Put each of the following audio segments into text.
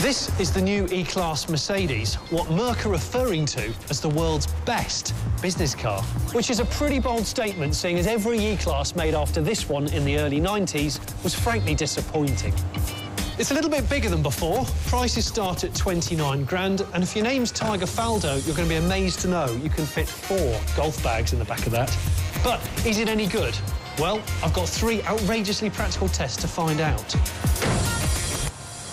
This is the new E-Class Mercedes, what Merck are referring to as the world's best business car, which is a pretty bold statement, seeing as every E-Class made after this one in the early 90s was frankly disappointing. It's a little bit bigger than before. Prices start at 29 grand, and if your name's Tiger Faldo, you're going to be amazed to know you can fit 4 golf bags in the back of that. But is it any good? Well, I've got 3 outrageously practical tests to find out.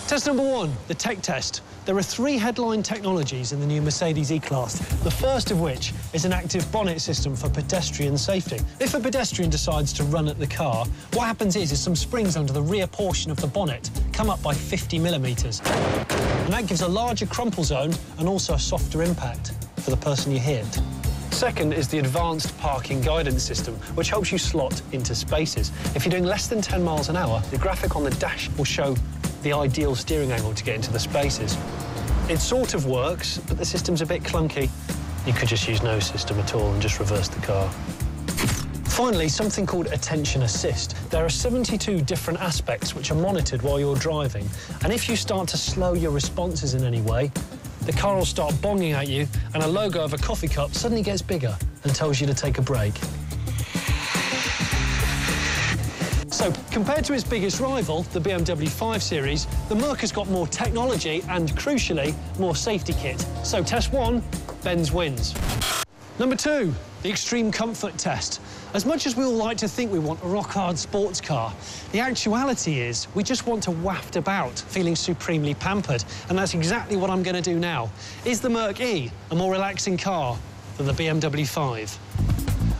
Test number 1, the tech test. There are 3 headline technologies in the new Mercedes E-Class, the first of which is an active bonnet system for pedestrian safety. If a pedestrian decides to run at the car, what happens is some springs under the rear portion of the bonnet come up by 50 millimetres. And that gives a larger crumple zone and also a softer impact for the person you hit. Second is the advanced parking guidance system, which helps you slot into spaces. If you're doing less than 10 miles an hour, the graphic on the dash will show the ideal steering angle to get into the spaces. It sort of works, but the system's a bit clunky. You could just use no system at all and just reverse the car. Finally, something called attention assist. There are 72 different aspects which are monitored while you're driving, and if you start to slow your responses in any way, the car will start bonging at you, and a logo of a coffee cup suddenly gets bigger and tells you to take a break. So, compared to its biggest rival, the BMW 5 Series, the Merc has got more technology and, crucially, more safety kit. So, test 1, Benz wins. Number 2, the extreme comfort test. As much as we all like to think we want a rock-hard sports car, the actuality is we just want to waft about, feeling supremely pampered. And that's exactly what I'm going to do now. Is the Merc E a more relaxing car than the BMW 5?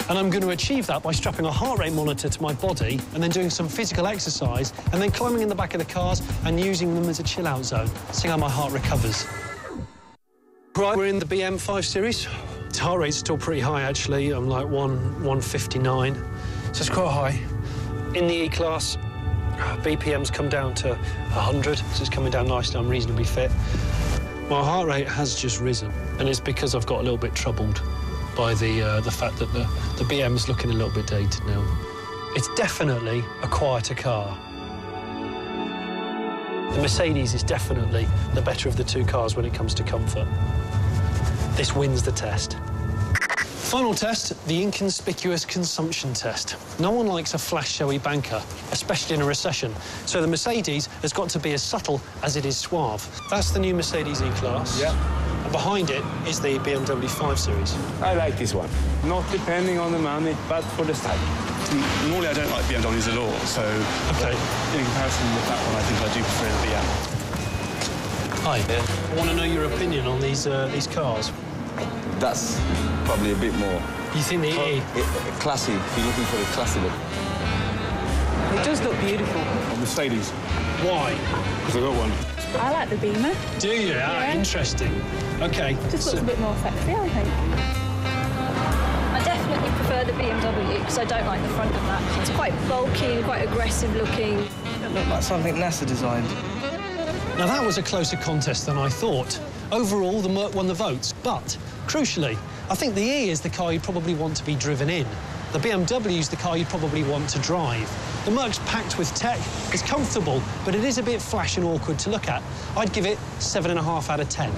And I'm going to achieve that by strapping a heart rate monitor to my body and then doing some physical exercise and then climbing in the back of the cars and using them as a chill-out zone, seeing how my heart recovers. Right, we're in the BM 5 Series. Its heart rate's still pretty high, actually. I'm like 159, so it's quite high. In the E-Class, BPM's come down to 100, so it's coming down nicely. I'm reasonably fit. My heart rate has just risen, and it's because I've got a little bit troubled by the fact that the BM's looking a little bit dated now. It's definitely a quieter car. The Mercedes is definitely the better of the 2 cars when it comes to comfort. This wins the test. Final test, the inconspicuous consumption test. No one likes a flash showy banker, especially in a recession. So the Mercedes has got to be as subtle as it is suave. That's the new Mercedes E-Class. Yeah. And behind it is the BMW 5 Series. I like this one. Not depending on the money, but for the style. Normally I don't like BMWs at all, so okay. In comparison with that one, I think I do prefer the BM. Hi. I want to know your opinion on these cars. That's probably a bit more. You think the E? Classy, if you're looking for the classy look. It does look beautiful. Mercedes. Why? Because I got one. I like the Beamer. Do you? Yeah. Interesting. OK. Just looks a bit more sexy, I think. I definitely prefer the BMW because I don't like the front of that. It's quite bulky and quite aggressive looking. It looked like something NASA designed. Now, that was a closer contest than I thought. Overall, the Merc won the votes, but, crucially, I think the E is the car you'd probably want to be driven in. The BMW is the car you'd probably want to drive. The Merc's packed with tech, it's comfortable, but it is a bit flash and awkward to look at. I'd give it 7.5 out of 10.